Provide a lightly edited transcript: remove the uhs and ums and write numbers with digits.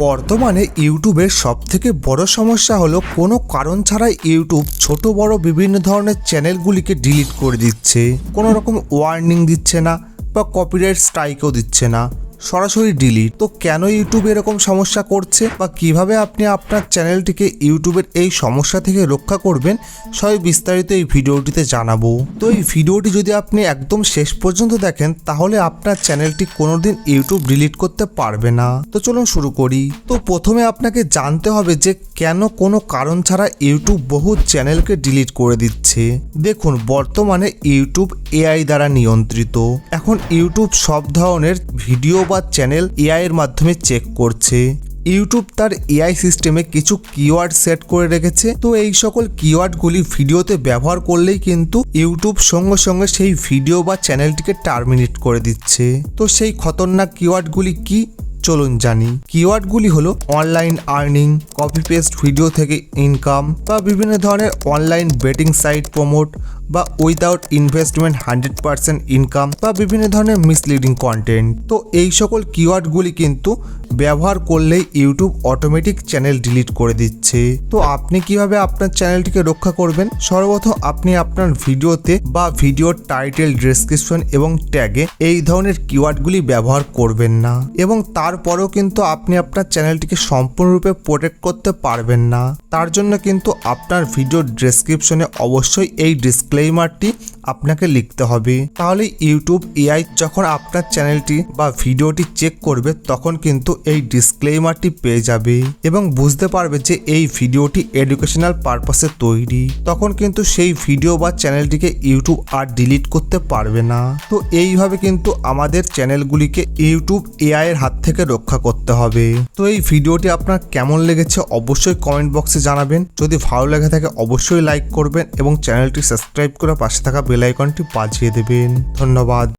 বর্তমানে ইউটিউবের সবথেকে বড় সমস্যা হলো কোনো কারণ ছাড়াই ইউটিউব ছোট বড় বিভিন্ন ধরনের চ্যানেলগুলিকে ডিলিট করে দিচ্ছে। কোনো রকম ওয়ার্নিং দিচ্ছে না বা কপিরাইট স্ট্রাইকও দিচ্ছে না, সরাসরি ডিলিট। তো কেন ইউটিউব এরকম সমস্যা করছে বা কিভাবে আপনি আপনার চ্যানেলটিকে ইউটিউবের এই সমস্যা থেকে রক্ষা করবেন, সবই বিস্তারিত এই ভিডিওটিতে জানাবো। তো এই ভিডিওটি যদি আপনি একদম শেষ পর্যন্ত দেখেন তাহলে আপনার চ্যানেলটি কোনোদিন ইউটিউব ডিলিট করতে পারবে না। তো চলুন শুরু করি। তো প্রথমে আপনাকে জানতে হবে যে কেন কোনো কারণ ছাড়া ইউটিউব বহু চ্যানেলকে ডিলিট করে দিচ্ছে। দেখুন, বর্তমানে ইউটিউব এআই দ্বারা নিয়ন্ত্রিত। এখন ইউটিউব সব ধরনের ভিডিও বা চ্যানেল এআই এর মাধ্যমে চেক করছে। ইউটিউব তার এআই সিস্টেমে কিছু কিওয়ার্ড সেট করে রেখেছে। তো এই সকল কিওয়ার্ডগুলি ভিডিওতে ব্যবহার করলেই কিন্তু ইউটিউব সঙ্গে সঙ্গে সেই ভিডিও বা চ্যানেলটিকে টার্মিনেট করে দিচ্ছে। তো সেই খতরনাক কিওয়ার্ডগুলি কি, চলুন জানি। কিওয়ার্ডগুলি হলো online earning, copy paste video থেকে ইনকাম, বা বিভিন্ন ধরনের অনলাইন বেটিং সাইট প্রমোট, বা উইদাউট ইনভেস্টমেন্ট 100% ইনকাম, বা বিভিন্ন ধরনের মিসলিডিং কন্টেন্ট। তো এই সকল কিওয়ার্ডগুলি কিন্তু ব্যবহার করলেই ইউটিউব অটোমেটিক চ্যানেল ডিলিট করে দিচ্ছে। তো আপনি কিভাবে আপনার চ্যানেলটিকে রক্ষা করবেন? সর্বপ্রথম আপনি আপনার ভিডিওতে বা ভিডিওর টাইটেল, ডেসক্রিপশন এবং ট্যাগে এই ধরনের কিওয়ার্ডগুলি ব্যবহার করবেন না, এবং তারপরেও কিন্তু আপনি আপনার চ্যানেলটিকে সম্পূর্ণরূপে প্রোটেক্ট করতে পারবেন না। তার জন্য কিন্তু আপনার ভিডিওর ডেসক্রিপশনে অবশ্যই এই ডিসক্লেইমারটি আপনাকে লিখতে হবে। তাহলে ইউটিউব এআই যখন আপনার চ্যানেলটি বা ভিডিওটি চেক করবে তখন কিন্তু এই ডিসক্লেইমারটি পেয়ে যাবে এবং বুঝতে পারবে যে এই ভিডিওটি এডুকেশনাল পারপাসে তৈরি। তখন কিন্তু সেই ভিডিও বা চ্যানেলটিকে ইউটিউব আর ডিলিট করতে পারবে না। তো এইভাবে কিন্তু আমাদের চ্যানেলগুলিকে ইউটিউব এআই এর হাত থেকে রক্ষা করতে হবে। তো এই ভিডিওটি আপনার কেমন লেগেছে অবশ্যই কমেন্ট বক্সে জানাবেন। যদি ভালো লেগে থাকে অবশ্যই লাইক করবেন এবং চ্যানেলটি সাবস্ক্রাইব করে পাশে থাকা বেল আইকনটি বাজিয়ে দেবেন। ধন্যবাদ।